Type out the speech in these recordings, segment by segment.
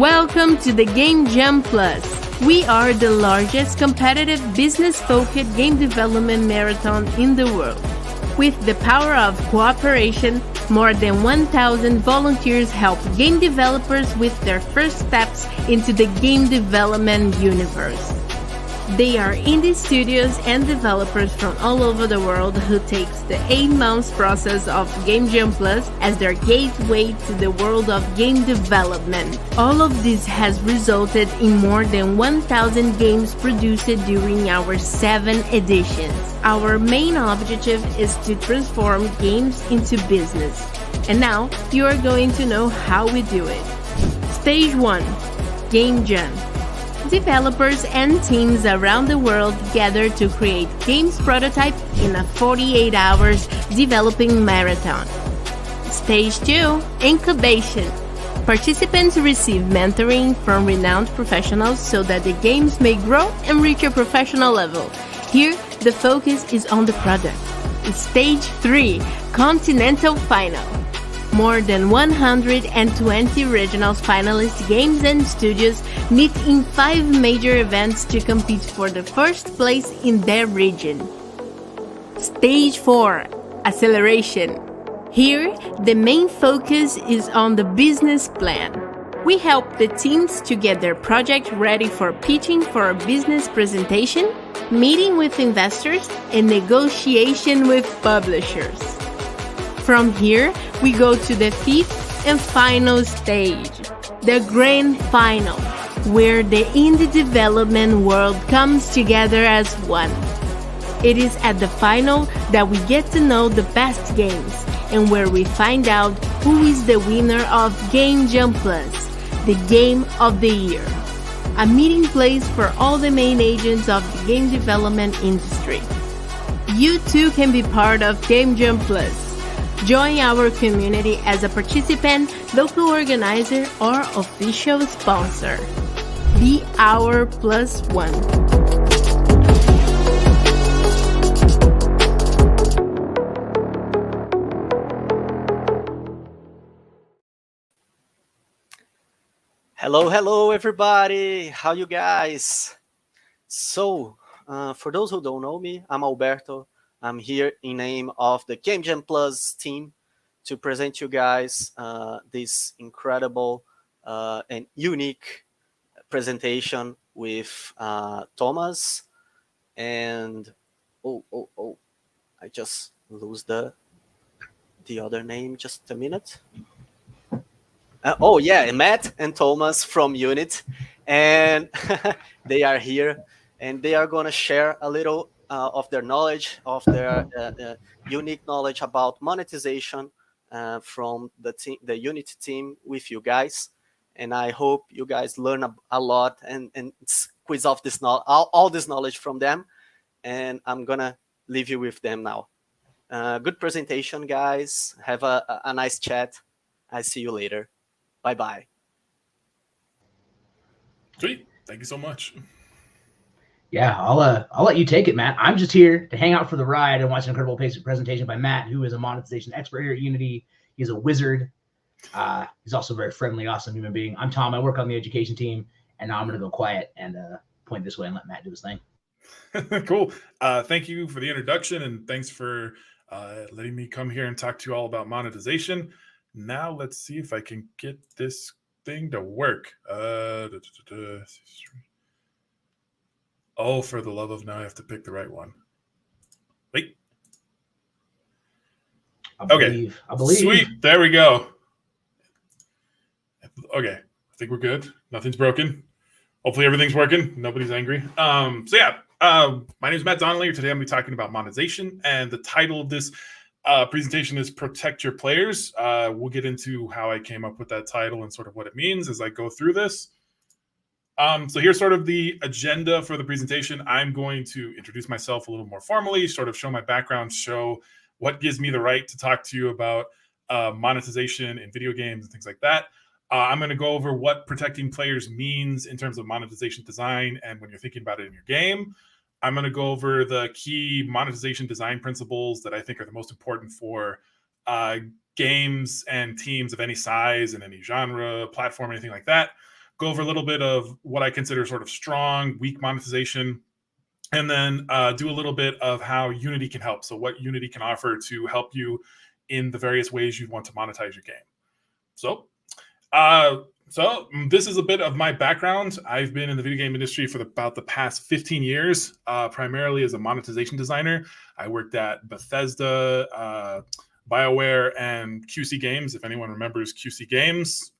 Welcome to the Game Jam Plus. We are the largest competitive business-focused game development marathon in the world. With the power of cooperation, more than 1,000 volunteers help game developers with their first steps into the game development universe. They are indie studios and developers from all over the world who takes the 8 months process of Game Jam Plus as their gateway to the world of game development. All of this has resulted in more than 1,000 games produced during our 7 editions. Our main objective is to transform games into business. And now you are going to know how we do it. Stage 1. Game Jam. Developers and teams around the world gather to create games prototype in a 48 hours developing marathon. Stage 2. Incubation. Participants receive mentoring from renowned professionals so that the games may grow and reach a professional level. Here, the focus is on the product. Stage 3. Continental Final. More than 120 regionals finalist games and studios meet in 5 major events to compete for the first place in their region. Stage 4. Acceleration. Here, the main focus is on the business plan. We help the teams to get their project ready for pitching for a business presentation, meeting with investors, and negotiation with publishers. From here, we go to the 5th and final stage, the grand final, where the indie development world comes together as one. It is at the final that we get to know the best games and where we find out who is the winner of Game Jam Plus, the Game of the Year. A meeting place for all the main agents of the game development industry. You too can be part of Game Jam Plus. Join our community as a participant, local organizer, or official sponsor. Be our plus one. Hello everybody, how you guys? So, for those who don't know me, I'm Alberto. I'm here in name of the Game Jam Plus team to present you guys this incredible and unique presentation with Thomas and I just lose the other name, just a minute. Matt and Thomas from Unit, and they are here, and they are going to share a little of their knowledge, of their unique knowledge about monetization from the Unit team with you guys. And I hope you guys learn a lot and squeeze off this all this knowledge from them. And I'm going to leave you with them now. Good presentation, guys. Have a nice chat. I'll see you later. Bye-bye. Sweet. Thank you so much. Yeah, I'll let you take it, Matt. I'm just here to hang out for the ride and watch an incredible presentation by Matt, who is a monetization expert here at Unity. He's a wizard. He's also a very friendly, awesome human being. I'm Tom. I work on the education team, and now I'm going to go quiet and point this way and let Matt do his thing. Cool. Thank you for the introduction, and thanks for letting me come here and talk to you all about monetization. Now let's see if I can get this thing to work. Oh, for the love of now, I have to pick the right one. Wait. I believe. Sweet. There we go. Okay. I think we're good. Nothing's broken. Hopefully everything's working. Nobody's angry. My name is Matt Dondelinger. Today I'm going to be talking about monetization, and the title of this presentation is Protect Your Players. We'll get into how I came up with that title and sort of what it means as I go through this. So here's sort of the agenda for the presentation. I'm going to introduce myself a little more formally, sort of show my background, show what gives me the right to talk to you about monetization in video games and things like that. I'm going to go over what protecting players means in terms of monetization design and when you're thinking about it in your game. I'm going to go over the key monetization design principles that I think are the most important for games and teams of any size and any genre, platform, anything like that. go over a little bit of what I consider sort of strong, weak monetization, and then do a little bit of how Unity can help. So what Unity can offer to help you in the various ways you want to monetize your game. So this is a bit of my background. I've been in the video game industry for about the past 15 years, primarily as a monetization designer. I worked at Bethesda, BioWare, and QC Games. If anyone remembers QC Games,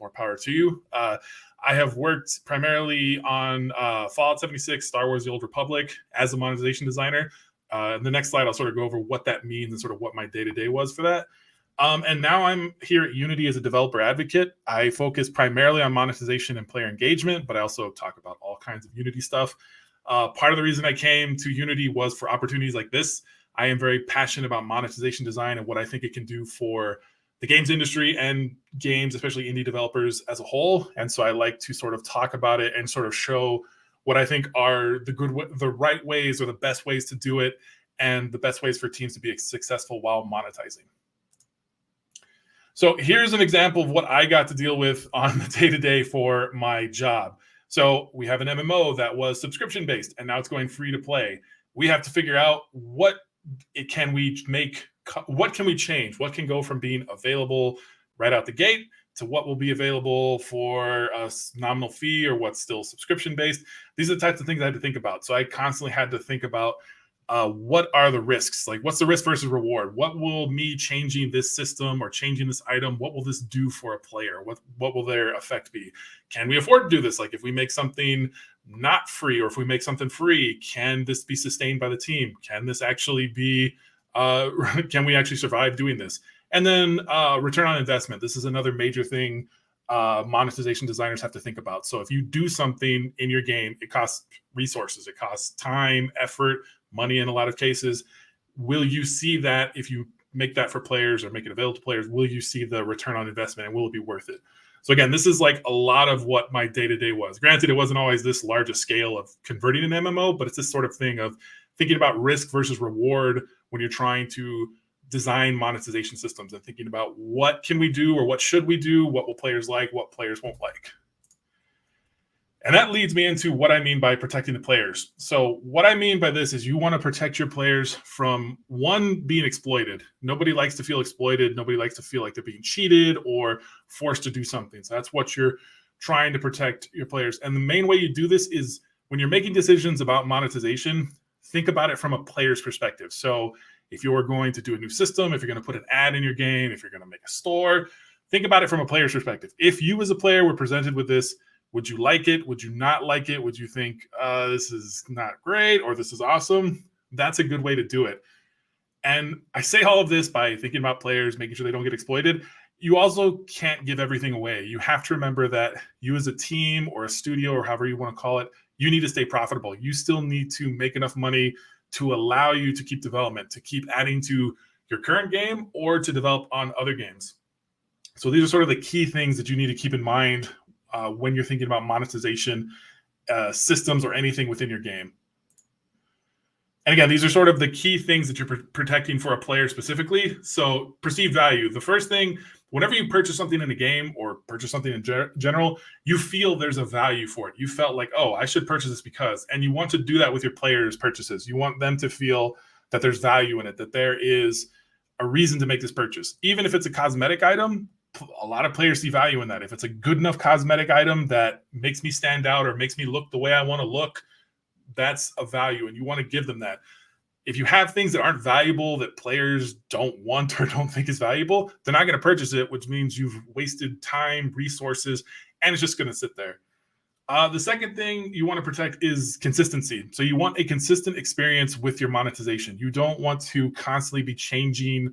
more power to you. I have worked primarily on Fallout 76, Star Wars: The Old Republic as a monetization designer. In the next slide, I'll sort of go over what that means and sort of what my day-to-day was for that. And now I'm here at Unity as a developer advocate. I focus primarily on monetization and player engagement, but I also talk about all kinds of Unity stuff. Part of the reason I came to Unity was for opportunities like this. I am very passionate about monetization design and what I think it can do for the games industry and games, especially indie developers as a whole. And so I like to sort of talk about it and sort of show what I think are the right ways or the best ways to do it and the best ways for teams to be successful while monetizing. So here's an example of what I got to deal with on the day-to-day for my job. So we have an MMO that was subscription-based, and now it's going free to play. We have to figure out what can we change? What can go from being available right out the gate to what will be available for a nominal fee or what's still subscription-based? These are the types of things I had to think about. So I constantly had to think about what are the risks? Like, what's the risk versus reward? What will me changing this system or changing this item, what will this do for a player? What will their effect be? Can we afford to do this? Like, if we make something not free or if we make something free, can this be sustained by the team? Can this actually be, can we actually survive doing this? And then return on investment. This is another major thing monetization designers have to think about. So if you do something in your game, it costs resources, it costs time, effort, money in a lot of cases. Will you see that if you make that for players or make it available to players? Will you see the return on investment and will it be worth it? So again, this is like a lot of what my day-to-day was. Granted, it wasn't always this large a scale of converting an MMO, but it's this sort of thing of thinking about risk versus reward when you're trying to design monetization systems and thinking about what can we do or what should we do, what will players like, what players won't like. And that leads me into what I mean by protecting the players. So what I mean by this is you want to protect your players from, one, being exploited. Nobody likes to feel exploited. Nobody likes to feel like they're being cheated or forced to do something. So that's what you're trying to protect your players. And the main way you do this is when you're making decisions about monetization, think about it from a player's perspective. So if you're going to do a new system, if you're going to put an ad in your game, if you're going to make a store, think about it from a player's perspective. If you as a player were presented with this, would you like it? Would you not like it? Would you think this is not great or this is awesome? That's a good way to do it. And I say all of this by thinking about players, making sure they don't get exploited. You also can't give everything away. You have to remember that you as a team or a studio or however you want to call it, you need to stay profitable. You still need to make enough money to allow you to keep development, to keep adding to your current game or to develop on other games. So these are sort of the key things that you need to keep in mind when you're thinking about monetization systems or anything within your game. And again, these are sort of the key things that you're protecting for a player specifically. So perceived value. The first thing, whenever you purchase something in a game or purchase something in general, you feel there's a value for it. You felt like, oh, I should purchase this because, and you want to do that with your players' purchases. You want them to feel that there's value in it, that there is a reason to make this purchase. Even if it's a cosmetic item, a lot of players see value in that. If it's a good enough cosmetic item that makes me stand out or makes me look the way I want to look, that's a value, and you want to give them that. If you have things that aren't valuable, that players don't want or don't think is valuable, they're not going to purchase it, which means you've wasted time, resources, and it's just going to sit there. The second thing you want to protect is consistency. So you want a consistent experience with your monetization. You don't want to constantly be changing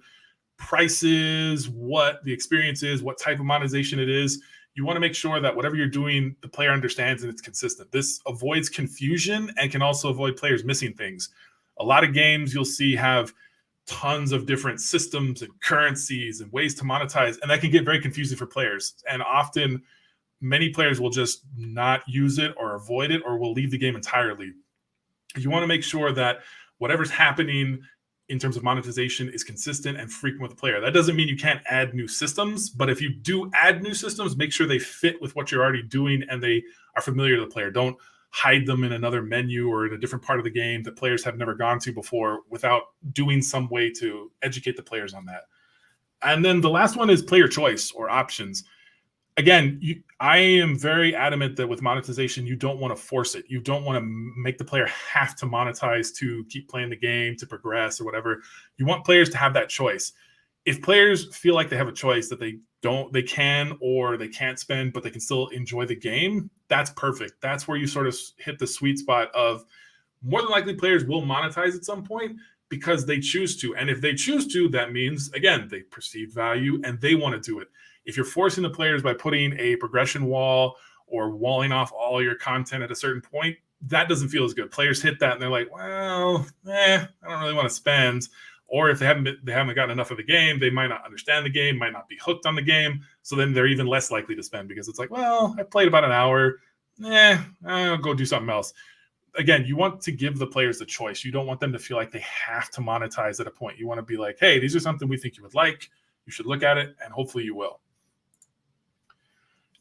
prices, what the experience is, what type of monetization it is. You want to make sure that whatever you're doing, the player understands and it's consistent. This avoids confusion and can also avoid players missing things. A lot of games you'll see have tons of different systems and currencies and ways to monetize, and that can get very confusing for players. And often many players will just not use it or avoid it or will leave the game entirely. You want to make sure that whatever's happening in terms of monetization is consistent and frequent with the player. That doesn't mean you can't add new systems, but if you do add new systems, make sure they fit with what you're already doing and they are familiar to the player. Don't hide them in another menu or in a different part of the game that players have never gone to before without doing some way to educate the players on that. And then the last one is player choice or options. Again, I am very adamant that with monetization, you don't want to force it. You don't want to make the player have to monetize to keep playing the game, to progress or whatever. You want players to have that choice. If players feel like they have a choice that they can or they can't spend, but they can still enjoy the game, that's perfect. That's where you sort of hit the sweet spot of more than likely players will monetize at some point because they choose to. And if they choose to, that means, again, they perceive value and they want to do it. If you're forcing the players by putting a progression wall or walling off all your content at a certain point, that doesn't feel as good. Players hit that and they're like, well, I don't really want to spend. Or if they haven't gotten enough of the game, they might not understand the game, might not be hooked on the game. So then they're even less likely to spend because it's like, well, I played about an hour. I'll go do something else. Again, you want to give the players the choice. You don't want them to feel like they have to monetize at a point. You want to be like, hey, these are something we think you would like. You should look at it, and hopefully you will.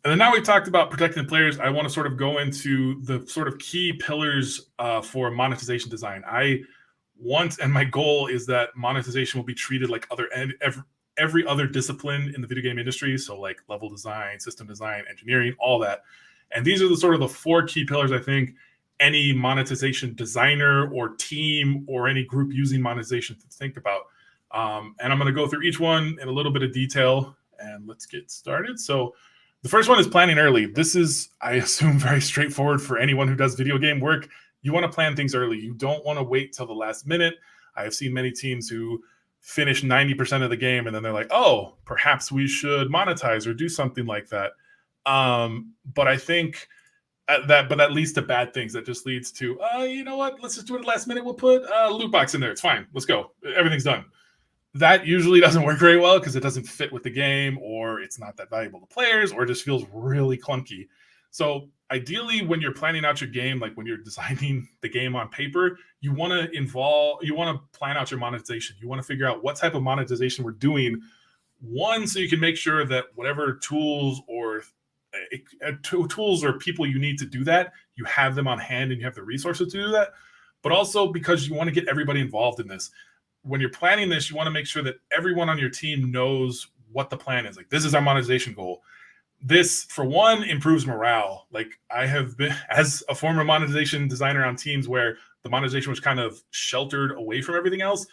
And then now we've talked about protecting the players, I want to sort of go into the sort of key pillars for monetization design. I want, and my goal is that monetization will be treated like every other discipline in the video game industry. So like level design, system design, engineering, all that. And these are the sort of the 4 key pillars I think any monetization designer or team or any group using monetization to think about. And I'm going to go through each one in a little bit of detail, and let's get started. So the first one is planning early. This is, I assume, very straightforward for anyone who does video game work. You want to plan things early. You don't want to wait till the last minute. I have seen many teams who finish 90% of the game and then they're like, oh, perhaps we should monetize or do something like that. But I think that leads to bad things. That just leads to, you know what? Let's just do it at the last minute. We'll put a loot box in there. It's fine. Let's go. Everything's done. That usually doesn't work very well because it doesn't fit with the game, or it's not that valuable to players, or it just feels really clunky. So ideally, when you're planning out your game, like when you're designing the game on paper, you want to plan out your monetization. You want to figure out what type of monetization we're doing. One, so you can make sure that whatever tools or people you need to do that, you have them on hand and you have the resources to do that. But also because you want to get everybody involved in this. When you're planning this, you want to make sure that everyone on your team knows what the plan is. Like, this is our monetization goal. This, for one, improves morale. Like, I have been, as a former monetization designer on teams where the monetization was kind of sheltered away from everything else,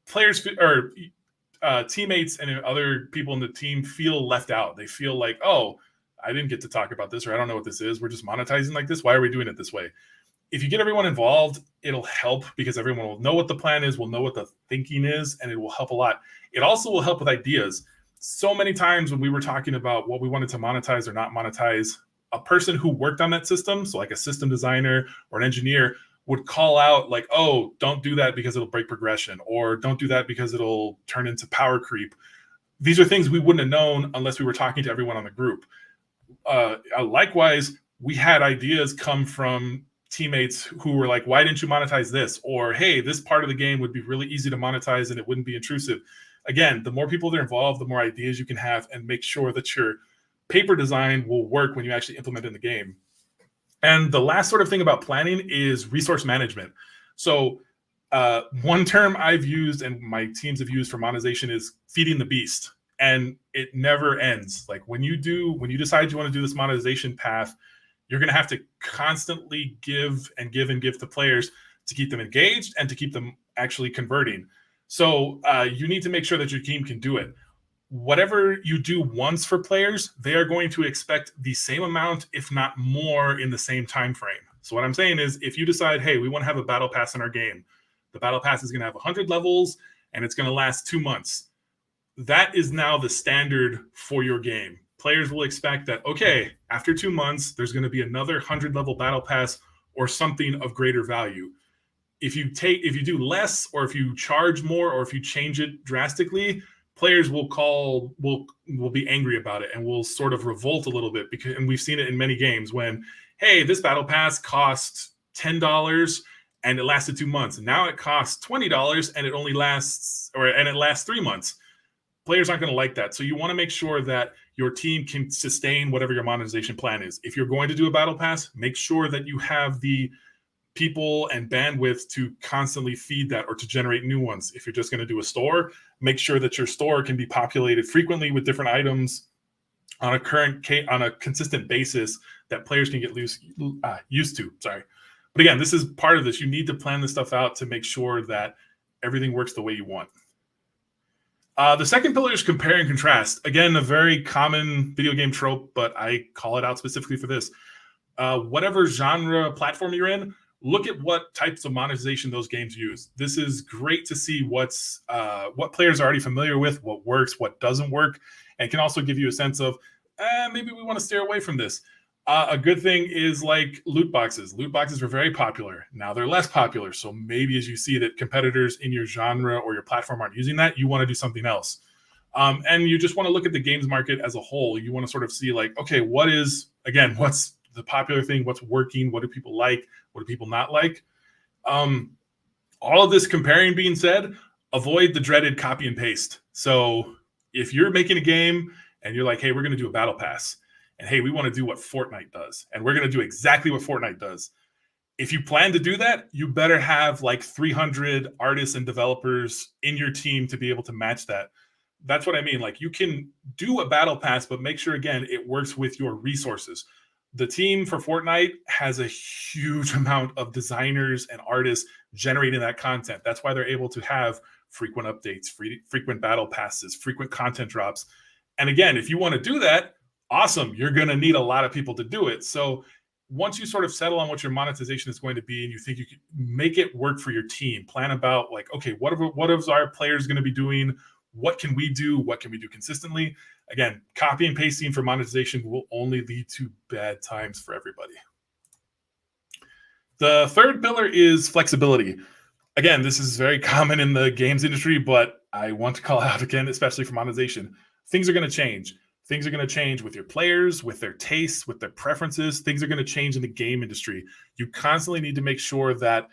players or teammates and other people in the team feel left out. They feel like, oh, I didn't get to talk about this, or I don't know what this is. We're just monetizing like this. Why are we doing it this way? If you get everyone involved, it'll help because everyone will know what the plan is, will know what the thinking is, and it will help a lot. It also will help with ideas. So many times when we were talking about what we wanted to monetize or not monetize, a person who worked on that system, so like a system designer or an engineer, would call out like, oh, don't do that because it'll break progression, or don't do that because it'll turn into power creep. These are things we wouldn't have known unless we were talking to everyone on the group. Likewise, we had ideas come from teammates who were like, why didn't you monetize this? Or, hey, this part of the game would be really easy to monetize and it wouldn't be intrusive. Again, the more people that are involved, the more ideas you can have, and make sure that your paper design will work when you actually implement it in the game. And the last sort of thing about planning is resource management. So one term I've used and my teams have used for monetization is feeding the beast. And it never ends. Like when you decide you want to do this monetization path, you're going to have to constantly give to players to keep them engaged and to keep them actually converting. So you need to make sure that your team can do it. Whatever you do once for players, they are going to expect the same amount, if not more, in the same time frame. So what I'm saying is, if you decide, hey, we want to have a battle pass in our game, the battle pass is going to have 100 levels and it's going to last 2 months. That is now the standard for your game. Players will expect that, okay, after 2 months, there's going to be another 100-level battle pass or something of greater value. If you do less, or if you charge more, or if you change it drastically, players will be angry about it and will sort of revolt a little bit, and we've seen it in many games when, hey, this battle pass costs $10 and it lasted 2 months. And now it costs $20 and it lasts 3 months. Players aren't going to like that. So you want to make sure that your team can sustain whatever your monetization plan is. If you're going to do a battle pass, make sure that you have the people and bandwidth to constantly feed that or to generate new ones. If you're just going to do a store, make sure that your store can be populated frequently with different items on a consistent basis that players can get used to. Sorry. But again, this is part of this. You need to plan this stuff out to make sure that everything works the way you want. The second pillar is compare and contrast. Again, a very common video game trope, but I call it out specifically for this. Whatever genre platform you're in, look at what types of monetization those games use. This is great to see what players are already familiar with, what works, what doesn't work, and can also give you a sense of maybe we want to steer away from this. A good thing is like loot boxes. Loot boxes were very popular. Now they're less popular. So maybe as you see that competitors in your genre or your platform aren't using that, you want to do something else. And you just want to look at the games market as a whole. You want to sort of see like, okay, what's the popular thing? What's working? What do people like? What do people not like? All of this comparing being said, avoid the dreaded copy and paste. So if you're making a game and you're like, hey, we're going to do a battle pass. And hey, we want to do what Fortnite does. And we're going to do exactly what Fortnite does. If you plan to do that, you better have like 300 artists and developers in your team to be able to match that. That's what I mean. Like you can do a battle pass, but make sure, again, it works with your resources. The team for Fortnite has a huge amount of designers and artists generating that content. That's why they're able to have frequent updates, frequent battle passes, frequent content drops. And again, if you want to do that, awesome. You're going to need a lot of people to do it. So once you sort of settle on what your monetization is going to be and you think you can make it work for your team, plan about like, okay, what is our players going to be doing? What can we do? What can we do consistently? Again, copy and pasting for monetization will only lead to bad times for everybody. The third pillar is flexibility. Again, this is very common in the games industry, but I want to call out again, especially for monetization. Things are going to change. Things are going to change with your players, with their tastes, with their preferences. Things are going to change in the game industry. You constantly need to make sure that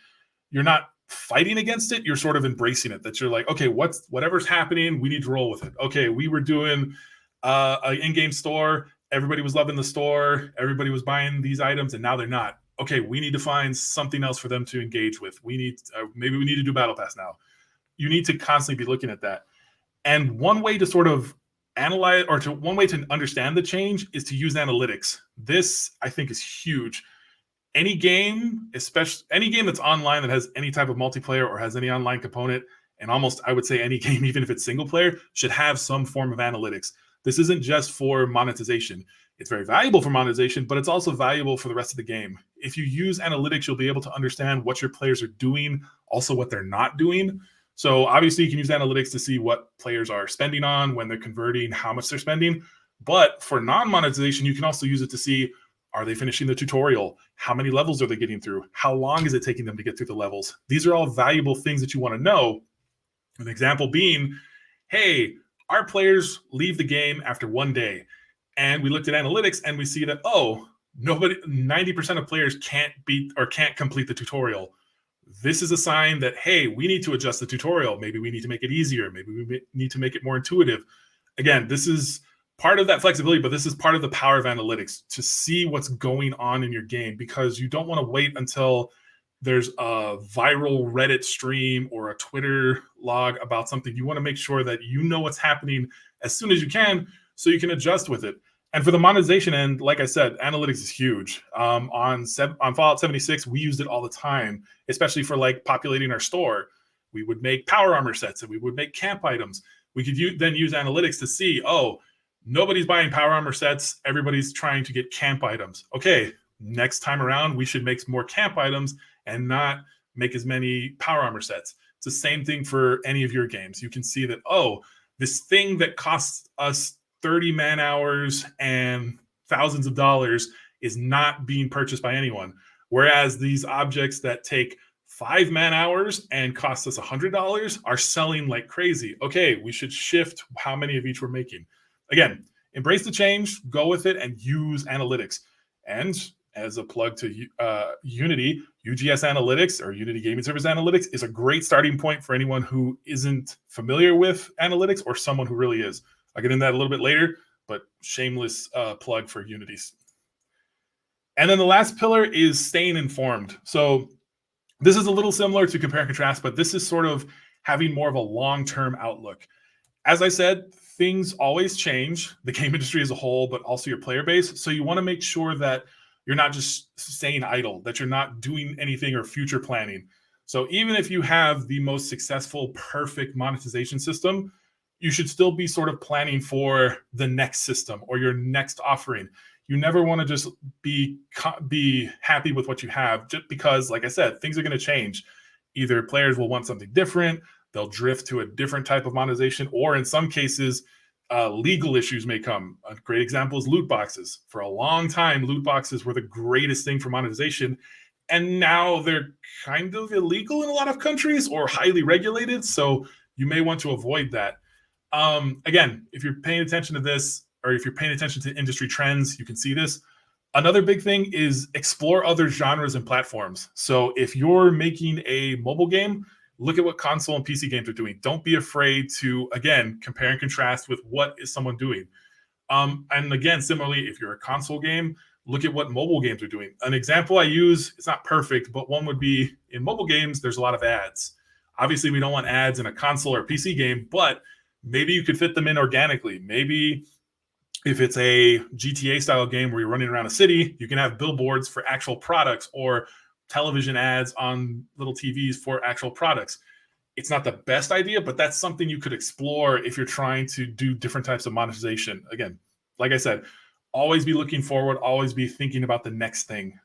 you're not fighting against it. You're sort of embracing it, that you're like, okay, whatever's happening, we need to roll with it. Okay, we were doing an in-game store. Everybody was loving the store. Everybody was buying these items, and now they're not. Okay, we need to find something else for them to engage with. Maybe we need to do Battle Pass now. You need to constantly be looking at that. And one way to sort of analyze, or one way to understand the change is to use analytics. This, I think, is huge. Any game, especially any game that's online that has any type of multiplayer or has any online component, and almost I would say any game, even if it's single player, should have some form of analytics. This isn't just for monetization. It's very valuable for monetization, but it's also valuable for the rest of the game. If you use analytics, you'll be able to understand what your players are doing, also what they're not doing. So obviously you can use analytics to see what players are spending on, when they're converting, how much they're spending. But for non-monetization, you can also use it to see, are they finishing the tutorial? How many levels are they getting through? How long is it taking them to get through the levels? These are all valuable things that you want to know. An example being, hey, our players leave the game after 1 day. And we looked at analytics and we see that, 90% of players can't beat or can't complete the tutorial. This is a sign that, hey, we need to adjust the tutorial. Maybe we need to make it easier. Maybe we need to make it more intuitive. Again, this is part of that flexibility, but this is part of the power of analytics to see what's going on in your game, because you don't want to wait until there's a viral Reddit stream or a Twitter log about something. You want to make sure that you know what's happening as soon as you can so you can adjust with it. And for the monetization end, like I said, analytics is huge. On Fallout 76, we used it all the time, especially for like populating our store. We would make power armor sets and we would make camp items. We could then use analytics to see, nobody's buying power armor sets. Everybody's trying to get camp items. Okay, next time around, we should make more camp items and not make as many power armor sets. It's the same thing for any of your games. You can see that, this thing that costs us 30 man hours and thousands of dollars is not being purchased by anyone. Whereas these objects that take 5 man hours and cost us $100 are selling like crazy. Okay, we should shift how many of each we're making. Again, embrace the change, go with it, and use analytics. And as a plug to Unity, UGS Analytics or Unity Gaming Service Analytics is a great starting point for anyone who isn't familiar with analytics or someone who really is. I'll get into that a little bit later, but shameless plug for Unity's. And then the last pillar is staying informed. So this is a little similar to compare and contrast, but this is sort of having more of a long-term outlook. As I said, things always change, the game industry as a whole, but also your player base. So you want to make sure that you're not just staying idle, that you're not doing anything or future planning. So even if you have the most successful, perfect monetization system, you should still be sort of planning for the next system or your next offering. You never want to just be happy with what you have, just because, like I said, things are going to change. Either players will want something different, they'll drift to a different type of monetization, or in some cases, legal issues may come. A great example is loot boxes. For a long time, loot boxes were the greatest thing for monetization, and now they're kind of illegal in a lot of countries or highly regulated, so you may want to avoid that. Again, if you're paying attention to this, or if you're paying attention to industry trends, you can see this. Another big thing is explore other genres and platforms. So if you're making a mobile game, look at what console and PC games are doing. Don't be afraid to, again, compare and contrast with what is someone doing. And again, similarly, if you're a console game, look at what mobile games are doing. An example I use, it's not perfect, but one would be in mobile games, there's a lot of ads. Obviously, we don't want ads in a console or PC game, but maybe you could fit them in organically. Maybe if it's a GTA style game where you're running around a city, you can have billboards for actual products or television ads on little TVs for actual products. It's not the best idea, but that's something you could explore if you're trying to do different types of monetization. Again, like I said, always be looking forward, always be thinking about the next thing.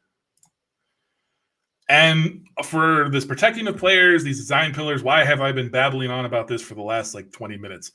And for this protecting of players, these design pillars, why have I been babbling on about this for the last 20 minutes?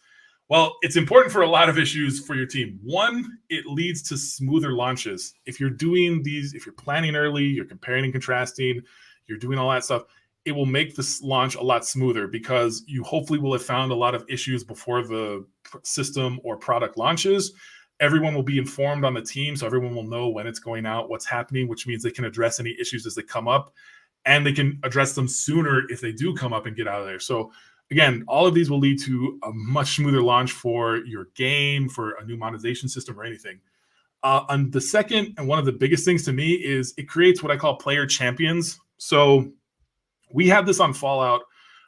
Well, it's important for a lot of issues for your team. One, it leads to smoother launches. If you're doing these, if you're planning early, you're comparing and contrasting, you're doing all that stuff, it will make this launch a lot smoother because you hopefully will have found a lot of issues before the system or product launches. Everyone will be informed on the team, so everyone will know when it's going out, what's happening, which means they can address any issues as they come up, and they can address them sooner if they do come up and get out of there. So again, all of these will lead to a much smoother launch for your game, for a new monetization system or anything. And the second, and one of the biggest things to me, is it creates what I call player champions. So we have this on Fallout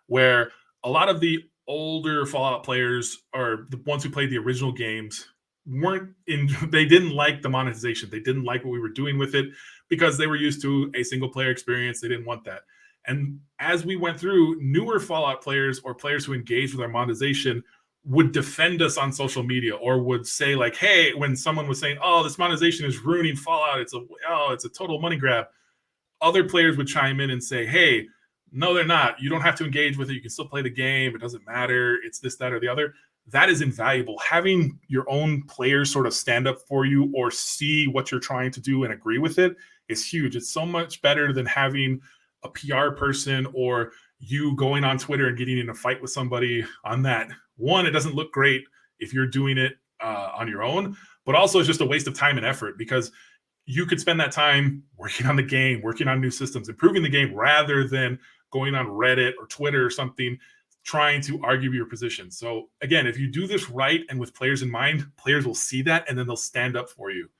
where a lot of the older Fallout players, or the ones who played the original games, they didn't like the monetization. They didn't like what we were doing with it because they were used to a single player experience. They didn't want that. And as we went through, newer Fallout players or players who engaged with our monetization would defend us on social media, or would say hey, when someone was saying, oh, this monetization is ruining Fallout, it's a total money grab, other players would chime in and say, hey, no, they're not. You don't have to engage with it. You can still play the game. It doesn't matter. It's this, that, or the other. That is invaluable. Having your own players sort of stand up for you or see what you're trying to do and agree with it is huge. It's so much better than having a PR person or you going on Twitter and getting in a fight with somebody on that. One, it doesn't look great if you're doing it on your own, but also it's just a waste of time and effort because you could spend that time working on the game, working on new systems, improving the game, rather than going on Reddit or Twitter or something, trying to argue your position. So again, if you do this right and with players in mind, players will see that and then they'll stand up for you.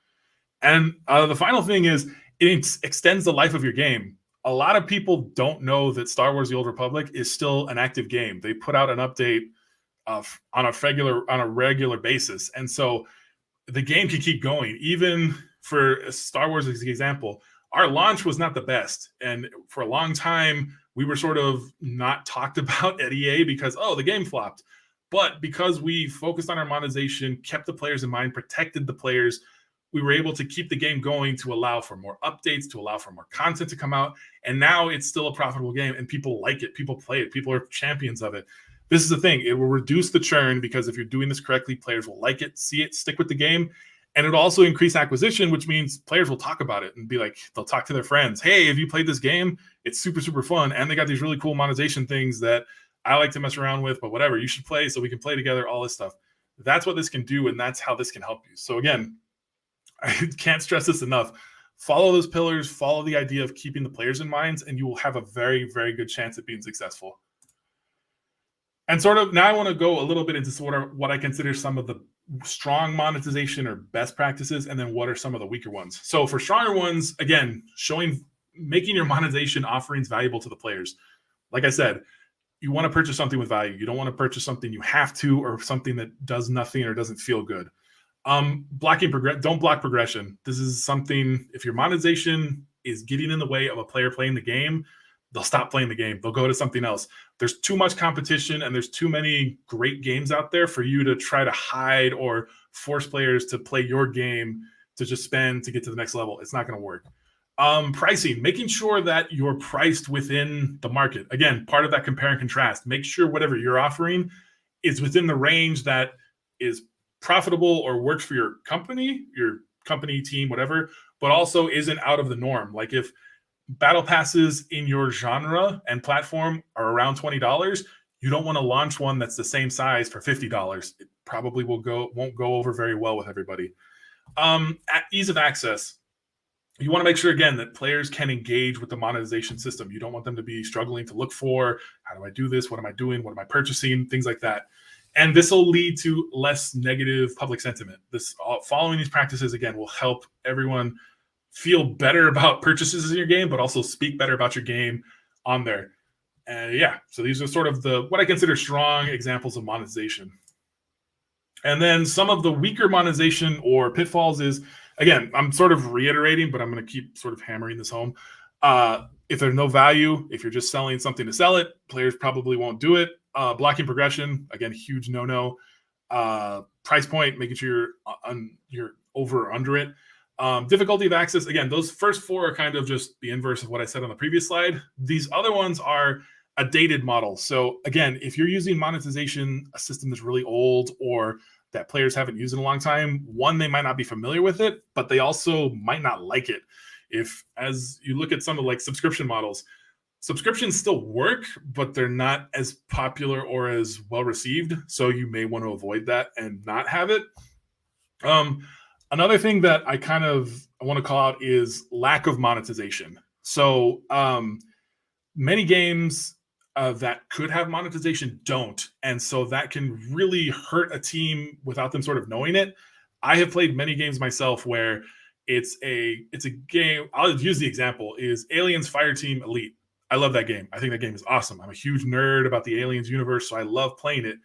And the final thing is it extends the life of your game. A lot of people don't know that Star Wars: The Old Republic is still an active game. They put out an update on a regular basis. And so the game can keep going. Even for Star Wars as an example, our launch was not the best. And for a long time, we were sort of not talked about at EA because, the game flopped. But because we focused on our monetization, kept the players in mind, protected the players, we were able to keep the game going to allow for more updates, to allow for more content to come out. And now it's still a profitable game and people like it. People play it. People are champions of it. This is the thing. It will reduce the churn because if you're doing this correctly, players will like it, see it, stick with the game. And it'll also increase acquisition, which means players will talk about it and be like, they'll talk to their friends. Hey, have you played this game? It's super, super fun. And they got these really cool monetization things that I like to mess around with, but whatever, you should play so we can play together, all this stuff. That's what this can do. And that's how this can help you. So again, I can't stress this enough. Follow those pillars, follow the idea of keeping the players in mind, and you will have a very, very good chance at being successful. And sort of now I want to go a little bit into sort of what I consider some of the strong monetization or best practices, and then what are some of the weaker ones. So for stronger ones, again, making your monetization offerings valuable to the players. Like I said, you want to purchase something with value. You don't want to purchase something you have to, or something that does nothing or doesn't feel good. Don't block progression. This is something, if your monetization is getting in the way of a player playing the game, they'll stop playing the game. They'll go to something else. There's too much competition and there's too many great games out there for you to try to hide or force players to play your game to just spend to get to the next level. It's not going to work. Pricing, making sure that you're priced within the market. Again, part of that compare and contrast. Make sure whatever you're offering is within the range that is profitable or works for your company, team, whatever, but also isn't out of the norm. Like if battle passes in your genre and platform are around $20, you don't want to launch one that's the same size for $50. It probably won't go over very well with everybody. At ease of access, you want to make sure, again, that players can engage with the monetization system. You don't want them to be struggling to look for, how do I do this? What am I doing? What am I purchasing? Things like that. And this will lead to less negative public sentiment. Following these practices, again, will help everyone feel better about purchases in your game, but also speak better about your game on there. So these are sort of what I consider strong examples of monetization. And then some of the weaker monetization or pitfalls is, again, I'm sort of reiterating, but I'm going to keep sort of hammering this home. If there's no value, if you're just selling something to sell it, players probably won't do it. Blocking progression, again, huge no-no. Price point, making sure you're over or under it. Difficulty of access, again, those first four are kind of just the inverse of what I said on the previous slide. These other ones are a dated model. So again, if you're using monetization, a system that's really old or that players haven't used in a long time, one, they might not be familiar with it, but they also might not like it. As you look at some of like subscription models, subscriptions still work, but they're not as popular or as well received. So you may want to avoid that and not have it. Another thing that I want to call out is lack of monetization. So many games that could have monetization don't. And so that can really hurt a team without them sort of knowing it. I have played many games myself where it's a game. I'll use the example is Aliens Fireteam Elite. I love that game. I think that game is awesome. I'm a huge nerd about the Aliens universe, so I love playing it.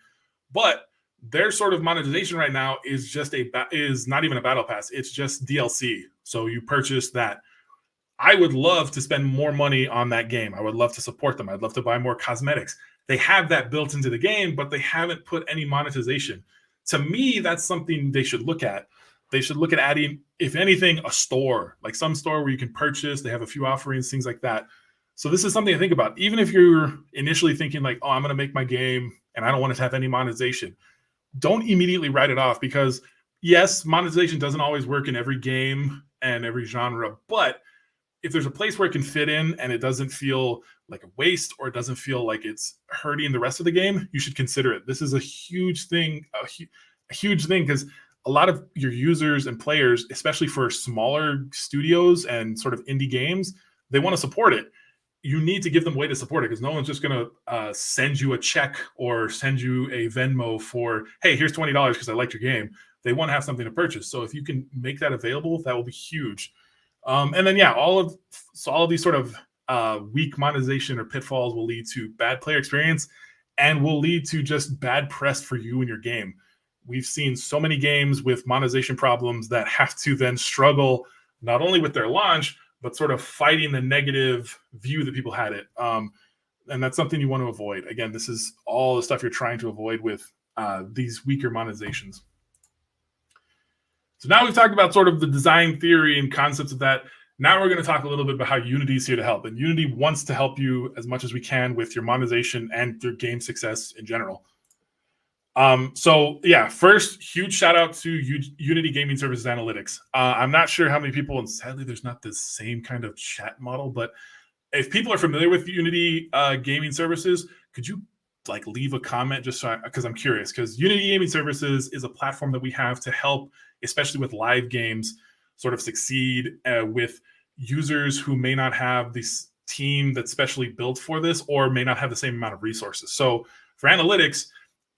But their sort of monetization right now is is not even a battle pass. It's just DLC. So you purchase that. I would love to spend more money on that game. I would love to support them. I'd love to buy more cosmetics. They have that built into the game, but they haven't put any monetization. To me, that's something they should look at. They should look at adding, if anything, a store, like some store where you can purchase. They have a few offerings, things like that. So this is something to think about. Even if you're initially thinking like, oh, I'm going to make my game and I don't want it to have any monetization, don't immediately write it off because, yes, monetization doesn't always work in every game and every genre, but if there's a place where it can fit in and it doesn't feel like a waste or it doesn't feel like it's hurting the rest of the game, you should consider it. This is a huge thing, a huge thing because a lot of your users and players, especially for smaller studios and sort of indie games, they want to support it. You need to give them a way to support it because no one's just going to send you a check or send you a Venmo for, hey, here's $20 because I liked your game. They want to have something to purchase. So if you can make that available, that will be huge. And then, all of these sort of weak monetization or pitfalls will lead to bad player experience and will lead to just bad press for you and your game. We've seen so many games with monetization problems that have to then struggle not only with their launch, but sort of fighting the negative view that people had it. And that's something you want to avoid. Again, this is all the stuff you're trying to avoid with these weaker monetizations. So now we've talked about sort of the design theory and concepts of that. Now we're going to talk a little bit about how Unity is here to help. And Unity wants to help you as much as we can with your monetization and your game success in general. First, huge shout out to Unity Gaming Services Analytics. I'm not sure how many people, and sadly there's not the same kind of chat model, but if people are familiar with Unity Gaming Services, could you leave a comment just because I'm curious, because Unity Gaming Services is a platform that we have to help, especially with live games. sort of succeed with users who may not have this team that's specially built for this or may not have the same amount of resources. So for analytics,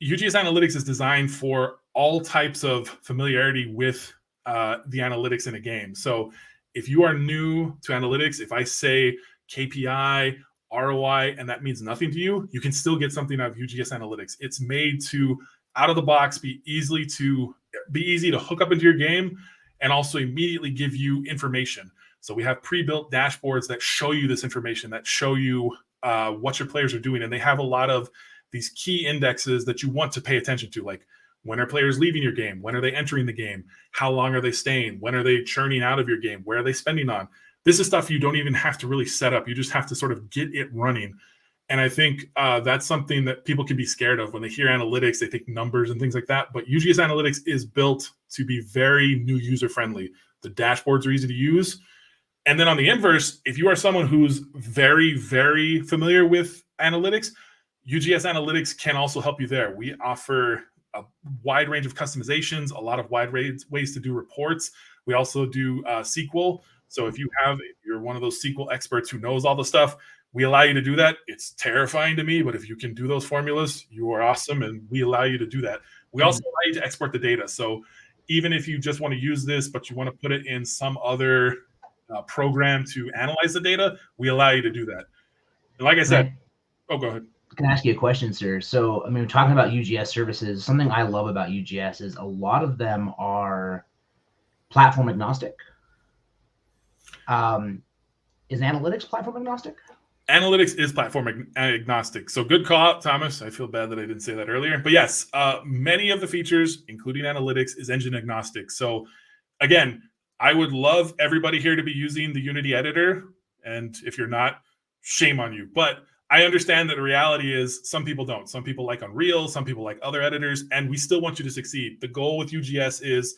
UGS Analytics is designed for all types of familiarity with the analytics in a game. So if you are new to analytics, if I say KPI, ROI, and that means nothing to you, you can still get something out of UGS Analytics. It's made to, out of the box, be easy to hook up into your game and also immediately give you information. So we have pre-built dashboards that show you this information, that show you what your players are doing. And they have a lot of these key indexes that you want to pay attention to, like when are players leaving your game? When are they entering the game? How long are they staying? When are they churning out of your game? Where are they spending on? This is stuff you don't even have to really set up. You just have to sort of get it running. And I think that's something that people can be scared of when they hear analytics. They think numbers and things like that. But UGS Analytics is built to be very new user friendly. The dashboards are easy to use. And then on the inverse, if you are someone who's very, very familiar with analytics, UGS Analytics can also help you there. We offer a wide range of customizations, a lot of ways to do reports. We also do SQL. So if you're one of those SQL experts who knows all the stuff, we allow you to do that. It's terrifying to me, but if you can do those formulas, you are awesome, and we allow you to do that. We also allow you to export the data. So even if you just want to use this, but you want to put it in some other program to analyze the data, we allow you to do that. And like I said, go ahead. Can I ask you a question, sir? So, I mean, talking about UGS services, something I love about UGS is a lot of them are platform agnostic. Is analytics platform agnostic? Analytics is platform agnostic. So good call out, Thomas. I feel bad that I didn't say that earlier. But yes, many of the features, including analytics, is engine agnostic. So again, I would love everybody here to be using the Unity editor. And if you're not, shame on you. But I understand that the reality is some people don't. Some people like Unreal, some people like other editors, and we still want you to succeed. The goal with UGS is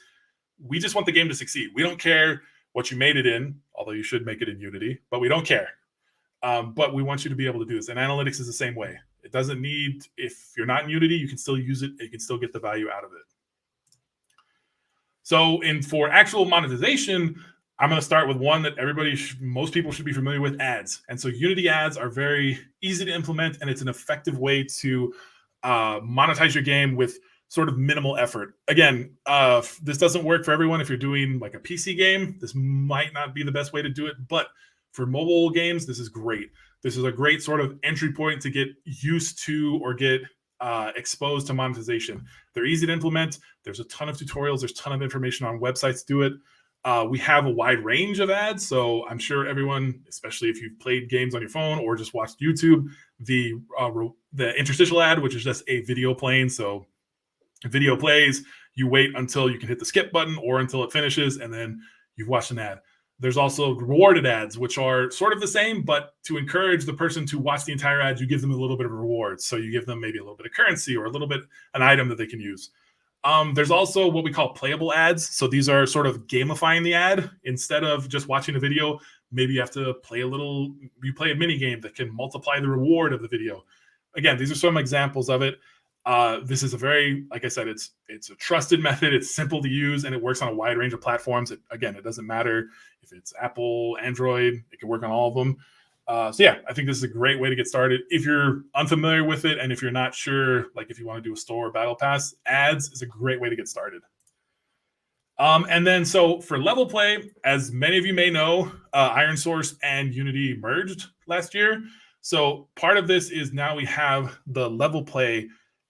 we just want the game to succeed. We don't care what you made it in, although you should make it in Unity, but we don't care. But we want you to be able to do this. And analytics is the same way. It doesn't need, if you're not in Unity, you can still use it. You can still get the value out of it. So for actual monetization, I'm going to start with one that most people should be familiar with, ads. And so Unity ads are very easy to implement, and it's an effective way to monetize your game with sort of minimal effort. Again, this doesn't work for everyone. If you're doing like a PC game, this might not be the best way to do it, but for mobile games, this is great. This is a great sort of entry point to get used to or get exposed to monetization. They're easy to implement. There's a ton of tutorials. There's a ton of information on websites to do it. We have a wide range of ads. So I'm sure everyone, especially if you've played games on your phone or just watched YouTube, the interstitial ad, which is just a video playing. So video plays, you wait until you can hit the skip button or until it finishes, and then you've watched an ad. There's also rewarded ads, which are sort of the same, but to encourage the person to watch the entire ad, you give them a little bit of reward. So you give them maybe a little bit of currency or a little bit, an item that they can use. There's also what we call playable ads. So these are sort of gamifying the ad. Instead of just watching a video, maybe you have to play you play a mini game that can multiply the reward of the video. Again, these are some examples of it. This is a very, like I said, it's a trusted method. It's simple to use, and it works on a wide range of platforms. It doesn't matter if it's Apple, Android, it can work on all of them. So yeah, I think this is a great way to get started. If you're unfamiliar with it, and if you're not sure, like if you want to do a store or battle pass, ads is a great way to get started. And then so for LevelPlay, as many of you may know, ironSource and Unity merged last year. So part of this is now we have the LevelPlay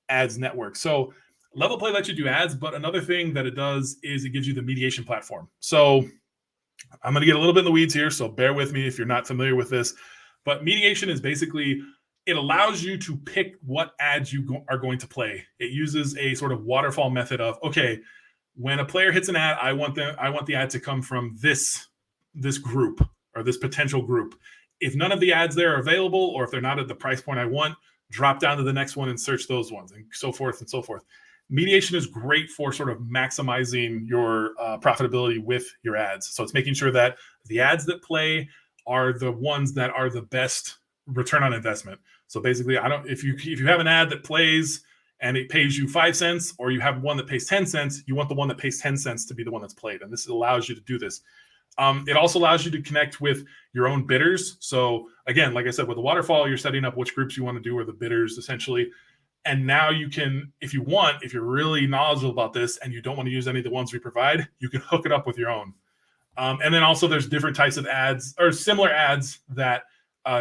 ads network. So LevelPlay lets you do ads, but another thing that it does is it gives you the mediation platform. So I'm going to get a little bit in the weeds here, so bear with me if you're not familiar with this. But mediation is basically, it allows you to pick what ads you are going to play. It uses a sort of waterfall method of, okay, when a player hits an ad, I want the ad to come from this group or this potential group. If none of the ads there are available, or if they're not at the price point I want, drop down to the next one and search those ones, and so forth and so forth. Mediation is great for sort of maximizing your profitability with your ads. So it's making sure that the ads that play are the ones that are the best return on investment. So basically, if you have an ad that plays and it pays you 5 cents, or you have one that pays 10 cents, you want the one that pays 10 cents to be the one that's played. And this allows you to do this. It also allows you to connect with your own bidders. So again, like I said, with the waterfall, you're setting up which groups you want to do, or the bidders essentially. And now you can, if you want, if you're really knowledgeable about this and you don't want to use any of the ones we provide, you can hook it up with your own. And then also there's different types of ads, or similar ads, that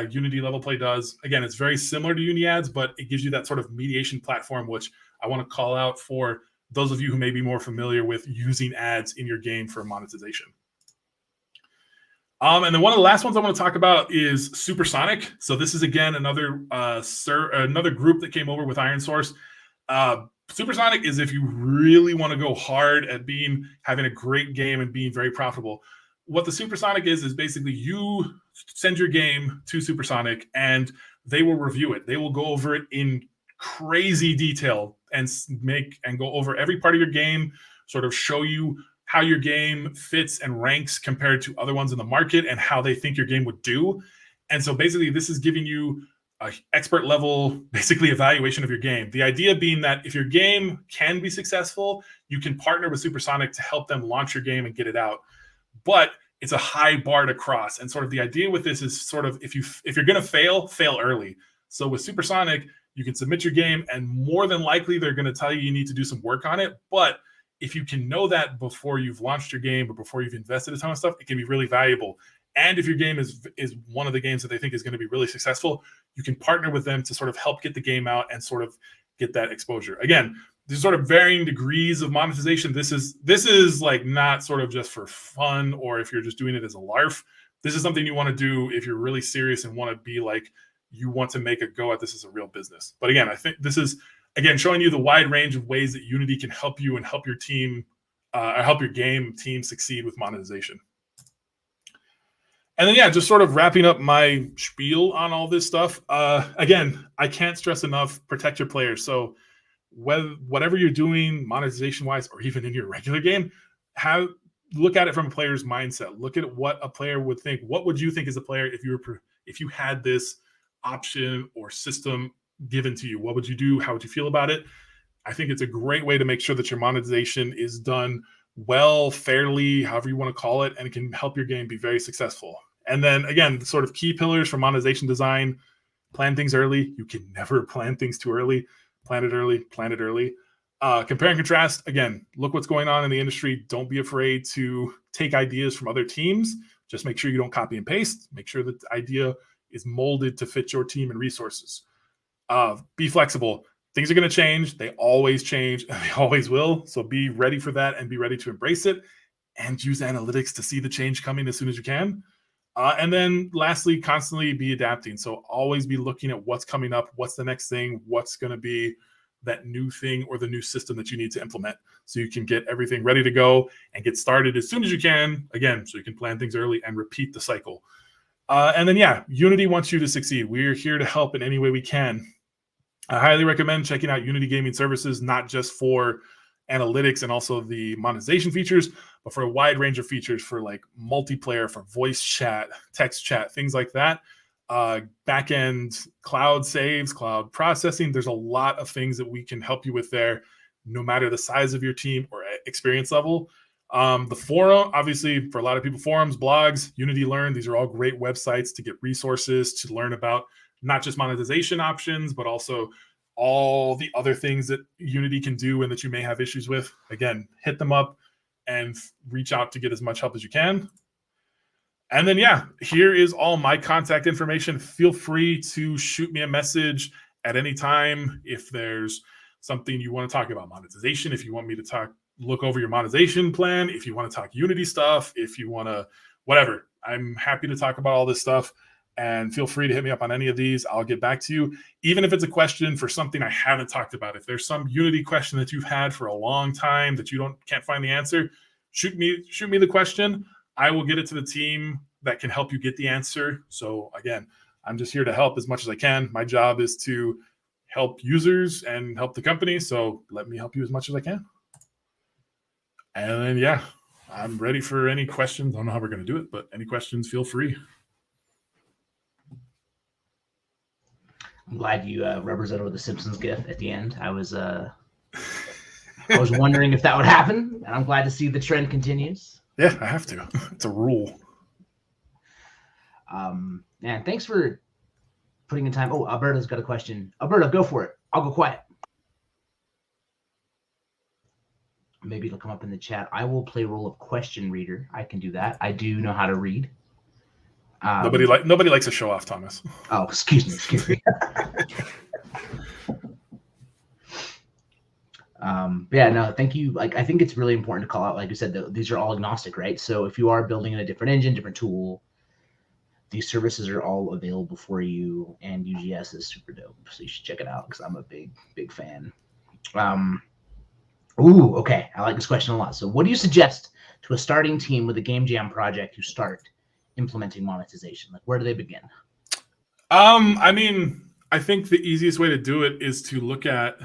Unity LevelPlay does. Again, it's very similar to Uni ads, but it gives you that sort of mediation platform, which I want to call out for those of you who may be more familiar with using ads in your game for monetization. And then one of the last ones I want to talk about is Supersonic. So this is, again, another group that came over with Iron Source. Supersonic is if you really want to go hard at having a great game and being very profitable. What the Supersonic is basically you send your game to Supersonic and they will review it. They will go over it in crazy detail and go over every part of your game, sort of show you how your game fits and ranks compared to other ones in the market and how they think your game would do. And so basically this is giving you an expert level, basically, evaluation of your game. The idea being that if your game can be successful, you can partner with Supersonic to help them launch your game and get it out. But it's a high bar to cross. And sort of the idea with this is sort of if you're going to fail early. So with Supersonic, you can submit your game and more than likely they're going to tell you need to do some work on it. But if you can know that before you've launched your game or before you've invested a ton of stuff, it can be really valuable. And if your game is one of the games that they think is going to be really successful, you can partner with them to sort of help get the game out and sort of get that exposure. Again, there's sort of varying degrees of monetization. This is like not sort of just for fun, or if you're just doing it as a larf. This is something you want to do if you're really serious and want to be like, you want to make a go at this as a real business. But again, I think this is, again, showing you the wide range of ways that Unity can help you and help your team, help your game team succeed with monetization. And then, yeah, just sort of wrapping up my spiel on all this stuff. Again, I can't stress enough, protect your players. So whatever you're doing monetization-wise, or even in your regular game, look at it from a player's mindset. Look at what a player would think. What would you think as a player if you had this option or system given to you? What would you do? How would you feel about it? I think it's a great way to make sure that your monetization is done well, fairly, however you want to call it, and it can help your game be very successful. And then again, the sort of key pillars for monetization design: plan things early. You can never plan things too early. Plan it early, plan it early. Compare and contrast. Again, look what's going on in the industry. Don't be afraid to take ideas from other teams. Just make sure you don't copy and paste. Make sure that the idea is molded to fit your team and resources. Be flexible. Things are going to change. They always change, and they always will. So be ready for that and be ready to embrace it, and use analytics to see the change coming as soon as you can. And then lastly, constantly be adapting. So always be looking at what's coming up, what's the next thing, what's going to be that new thing or the new system that you need to implement, so you can get everything ready to go and get started as soon as you can. Again, so you can plan things early and repeat the cycle. And then, yeah, Unity wants you to succeed. We're here to help in any way we can. I highly recommend checking out Unity Gaming Services, not just for analytics and also the monetization features, but for a wide range of features for like multiplayer, for voice chat, text chat, things like that. Backend cloud saves, cloud processing. There's a lot of things that we can help you with there, no matter the size of your team or experience level. The forum, obviously, for a lot of people, forums, blogs, Unity Learn, these are all great websites to get resources, to learn about not just monetization options, but also all the other things that Unity can do and that you may have issues with. Again, hit them up and reach out to get as much help as you can. And then, yeah, here is all my contact information. Feel free to shoot me a message at any time if there's something you want to talk about monetization, if you want me to look over your monetization plan, if you want to talk Unity stuff, if you want to, whatever. I'm happy to talk about all this stuff. And feel free to hit me up on any of these. I'll get back to you. Even if it's a question for something I haven't talked about, if there's some Unity question that you've had for a long time that you can't find the answer, shoot me the question. I will get it to the team that can help you get the answer. So again, I'm just here to help as much as I can. My job is to help users and help the company. So let me help you as much as I can. And then, yeah, I'm ready for any questions. I don't know how we're going to do it, but any questions, feel free. I'm glad you represented with the Simpsons gif at the end. I was wondering if that would happen, and I'm glad to see the trend continues. Yeah, I have to. It's a rule. Man, thanks for putting in time. Oh, Alberto's got a question. Alberto, go for it. I'll go quiet. Maybe it'll come up in the chat. I will play role of question reader. I can do that. I do know how to read. Nobody likes to show off, Thomas. Oh, excuse me. Yeah, no, thank you. Like, I think it's really important to call out, like you said, these are all agnostic, right? So if you are building in a different engine, different tool, these services are all available for you, and UGS is super dope. So you should check it out because I'm a big fan. Ooh, okay. I like this question a lot. So what do you suggest to a starting team with a game jam project who start implementing monetization? Like, where do they begin? I mean, I think the easiest way to do it is to look at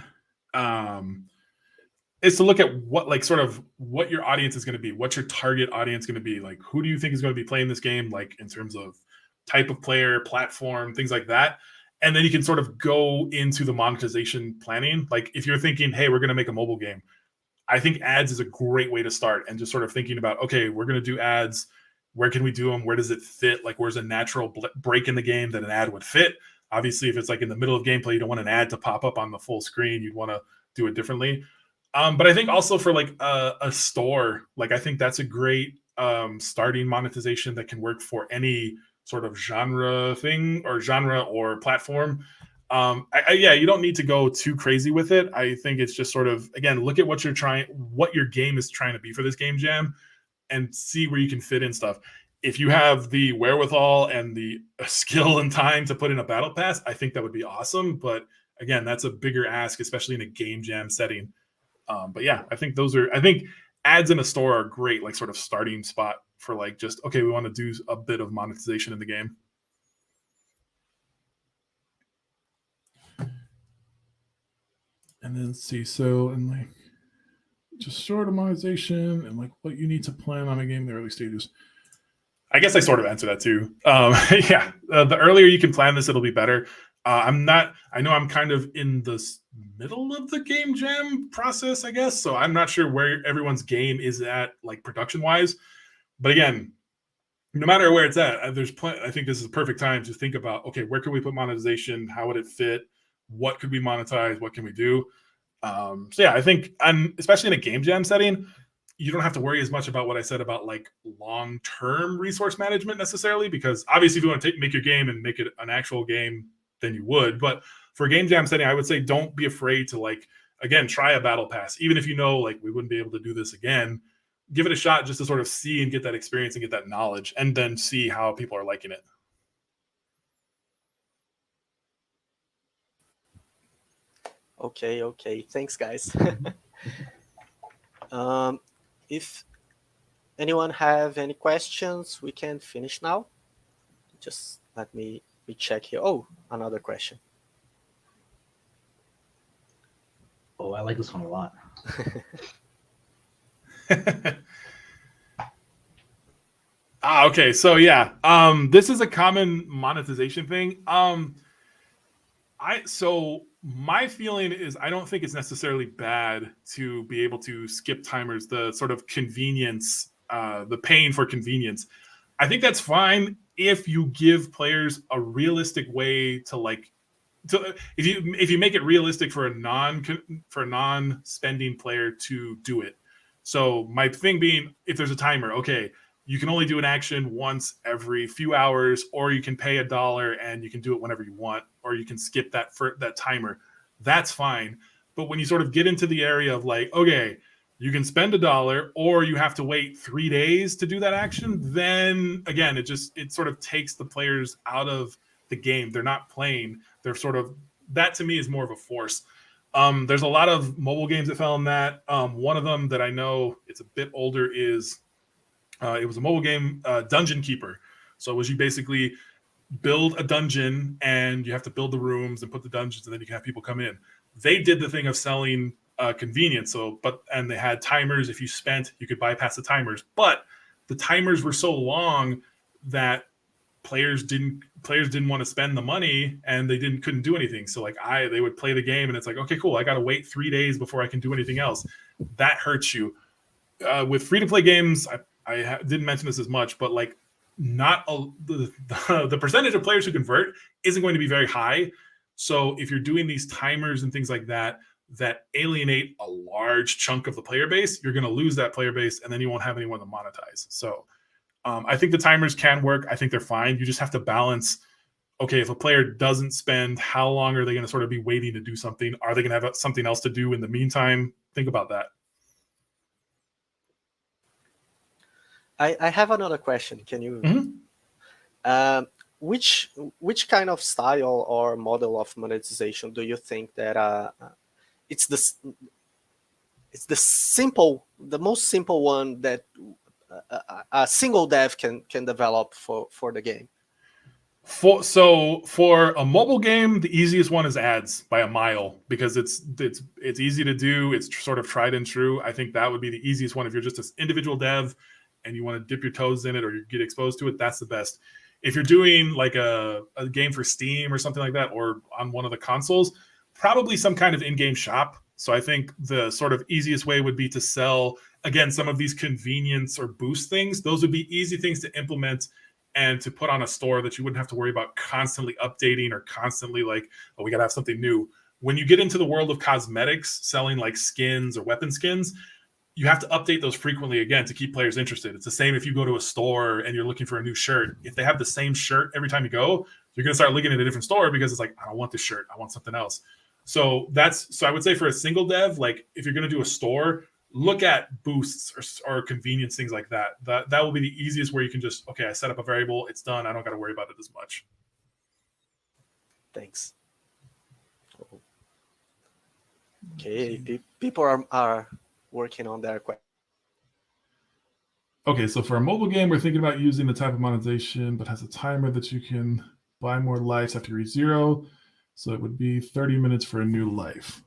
what, like, sort of what your audience is going to be. What's your target audience going to be? Like, who do you think is going to be playing this game? Like, in terms of type of player, platform, things like that. And then you can sort of go into the monetization planning. Like, if you're thinking, hey, we're going to make a mobile game, I think ads is a great way to start, and just sort of thinking about, okay, we're going to do ads. Where can we do them? Where does it fit? Like, where's a natural break in the game that an ad would fit? Obviously, if it's like in the middle of gameplay, you don't want an ad to pop up on the full screen. You'd want to do it differently. But I think also for like a store, like, I think that's a great starting monetization that can work for any sort of genre or platform. Yeah, you don't need to go too crazy with it. I think it's just sort of, again, look at what your game is trying to be for this game jam, and see where you can fit in stuff. If you have the wherewithal and the skill and time to put in a battle pass, I think that would be awesome. But again, that's a bigger ask, especially in a game jam setting. But yeah, I think ads in a store are great, like, sort of starting spot for, like, just, okay, we want to do a bit of monetization in the game. And then see, so, and like, just short monetization and like what you need to plan on a game in the early stages. I guess I sort of answered that too. Yeah, the earlier you can plan this, it'll be better. I know I'm kind of in the middle of the game jam process, I guess. So I'm not sure where everyone's game is at, like, production wise. But again, no matter where it's at, I think this is a perfect time to think about, okay, where can we put monetization? How would it fit? What could we monetize? What can we do? So yeah, I think, especially in a game jam setting, you don't have to worry as much about what I said about, like, long-term resource management necessarily, because obviously if you want to make your game and make it an actual game, then you would. But for a game jam setting, I would say don't be afraid to, like, again, try a battle pass. Even if you know, like, we wouldn't be able to do this again, give it a shot just to sort of see and get that experience and get that knowledge, and then see how people are liking it. Okay. Thanks, guys. If anyone have any questions, we can finish now. Just let me check here. Oh, another question. Oh, I like this one a lot. Okay. So yeah, this is a common monetization thing. So my feeling is, I don't think it's necessarily bad to be able to skip timers, the sort of convenience, the paying for convenience. I think that's fine if you give players a realistic way to, like, if you make it realistic for a non-spending player to do it. So my thing being, if there's a timer, okay, you can only do an action once every few hours, or you can pay $1 and you can do it whenever you want, or you can skip that timer. That's fine. But when you sort of get into the area of, like, okay, you can spend $1 or you have to wait 3 days to do that action, then again, it sort of takes the players out of the game. They're not playing. They're sort of, that to me is more of a force. There's a lot of mobile games that fell in that. One of them that I know, it's a bit older, is it was a mobile game, Dungeon Keeper. So it was, you basically build a dungeon and you have to build the rooms and put the dungeons, and then you can have people come in. They did the thing of selling convenience. And they had timers. If you spent, you could bypass the timers. But the timers were so long that players didn't want to spend the money and they couldn't do anything. So like they would play the game and it's like, okay, cool, I got to wait 3 days before I can do anything else. That hurts you. With free-to-play games, I didn't mention this as much, but like the percentage of players who convert isn't going to be very high. So if you're doing these timers and things like that alienate a large chunk of the player base, you're going to lose that player base and then you won't have anyone to monetize. So I think the timers can work. I think they're fine. You just have to balance, okay, if a player doesn't spend, how long are they going to sort of be waiting to do something? Are they going to have something else to do in the meantime? Think about that. I have another question. Can you? Mm-hmm. Which kind of style or model of monetization do you think that it's the most simple one that a single dev can develop for the game? For a mobile game, the easiest one is ads by a mile, because it's easy to do. It's sort of tried and true. I think that would be the easiest one if you're just an individual dev and you want to dip your toes in it or you get exposed to it. That's the best. If you're doing like a game for Steam or something like that, or on one of the consoles, probably some kind of in-game shop. So I think the sort of easiest way would be to sell, again, some of these convenience or boost things. Those would be easy things to implement and to put on a store that you wouldn't have to worry about constantly updating or constantly like, oh, we got to have something new. When you get into the world of cosmetics, selling like skins or weapon skins, you have to update those frequently, again, to keep players interested. It's the same if you go to a store and you're looking for a new shirt. If they have the same shirt every time you go, you're going to start looking at a different store because it's like, I don't want this shirt. I want something else. So I would say for a single dev, like if you're going to do a store, look at boosts or convenience, things like that. That will be the easiest, where you can just, okay, I set up a variable, it's done. I don't got to worry about it as much. Thanks. Okay, people are working on their question. Okay, so for a mobile game, we're thinking about using the type of monetization, but has a timer that you can buy more lives after you reach 0. So it would be 30 minutes for a new life.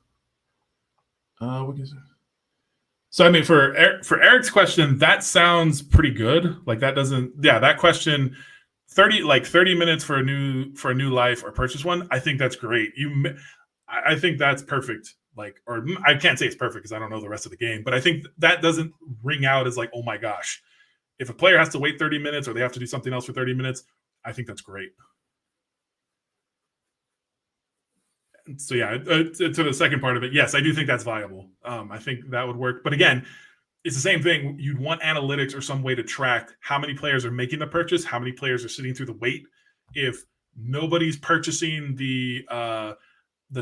So I mean, for Eric's question, that sounds pretty good. Like that question, 30 minutes for a new life or purchase one. I think that's great. I think that's perfect. Like, or I can't say it's perfect because I don't know the rest of the game, but I think that doesn't ring out as like, oh my gosh, if a player has to wait 30 minutes or they have to do something else for 30 minutes, I think that's great. So yeah, to the second part of it, yes, I do think that's viable. I think that would work. But again, it's the same thing. You'd want analytics or some way to track how many players are making the purchase, how many players are sitting through the wait. If nobody's purchasing the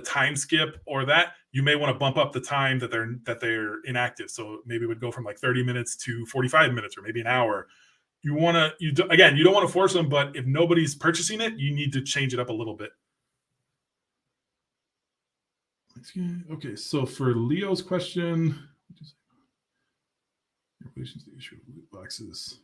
time skip or that, you may want to bump up the time that they're inactive. So maybe it would go from like 30 minutes to 45 minutes or maybe an hour. You don't want to force them, but if nobody's purchasing it, you need to change it up a little bit. Okay, so for Leo's question, in relation to the issue of loot boxes.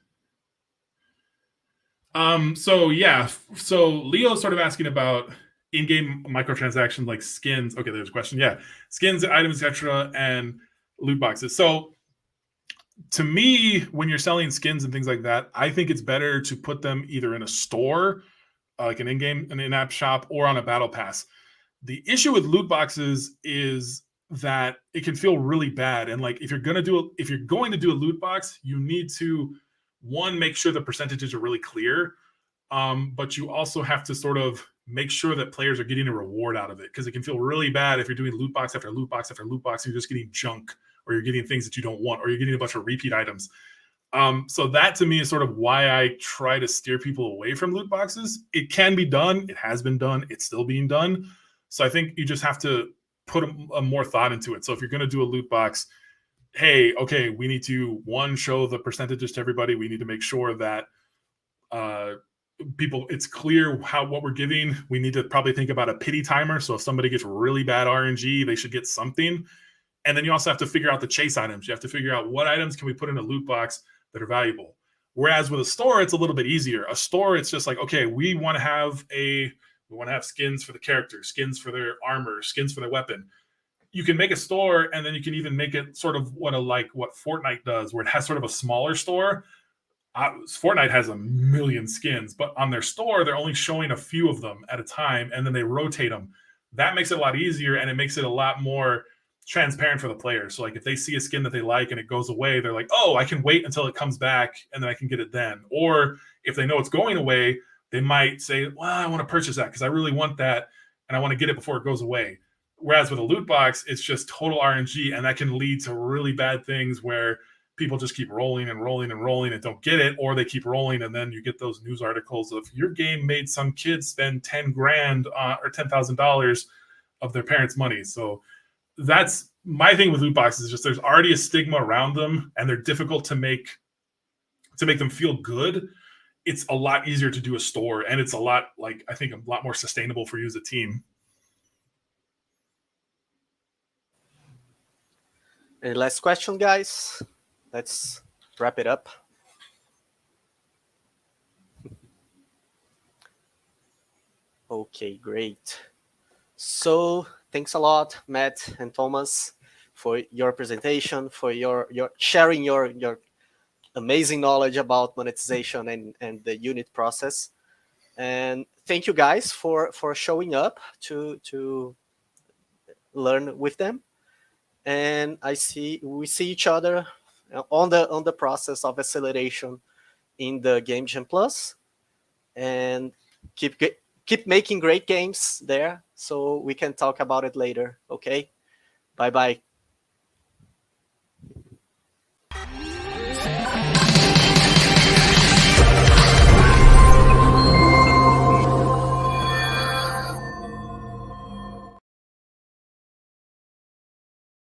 So Leo's sort of asking about in-game microtransactions like skins. Okay, there's a question. Yeah, skins, items, etc., and loot boxes. So to me, when you're selling skins and things like that, I think it's better to put them either in a store, like an in-app shop, or on a battle pass. The issue with loot boxes is that it can feel really bad. And like if you're going to do a loot box, you need to, one, make sure the percentages are really clear. But you also have to sort of make sure that players are getting a reward out of it, because it can feel really bad if you're doing loot box after loot box after loot box and you're just getting junk, or you're getting things that you don't want, or you're getting a bunch of repeat items. So that to me is sort of why I try to steer people away from loot boxes. It can be done. It has been done. It's still being done. So I think you just have to put a more thought into it. So if you're going to do a loot box, hey, okay, we need to, one, show the percentages to everybody. We need to make sure that it's clear what we're giving. We need to probably think about a pity timer. So if somebody gets really bad RNG, they should get something. And then you also have to figure out the chase items. You have to figure out what items can we put in a loot box that are valuable. Whereas with a store, it's a little bit easier. A store, it's just like, okay, we want to have skins for the characters, skins for their armor, skins for their weapon. You can make a store, and then you can even make it sort of what Fortnite does, where it has sort of a smaller store. Fortnite has a million skins, but on their store, they're only showing a few of them at a time, and then they rotate them. That makes it a lot easier, and it makes it a lot more transparent for the player. So like if they see a skin that they like and it goes away, they're like, oh, I can wait until it comes back and then I can get it then. Or if they know it's going away, they might say, well, I want to purchase that because I really want that and I want to get it before it goes away. Whereas with a loot box, it's just total RNG, and that can lead to really bad things where people just keep rolling and rolling and rolling and don't get it, or they keep rolling and then you get those news articles of your game made some kids spend 10 grand or $10,000 of their parents' money. So that's my thing with loot boxes, is just there's already a stigma around them and they're difficult to make them feel good. It's a lot easier to do a store, and it's a lot, like, I think a lot more sustainable for you as a team. And last question, guys. Let's wrap it up. Okay, great. So thanks a lot, Matt and Thomas, for your presentation, for your sharing your amazing knowledge about monetization and the unit process. And thank you guys for showing up to learn with them. And we see each other on the process of acceleration in the Game Jam Plus, and keep making great games there, so we can talk about it later. Okay, bye bye.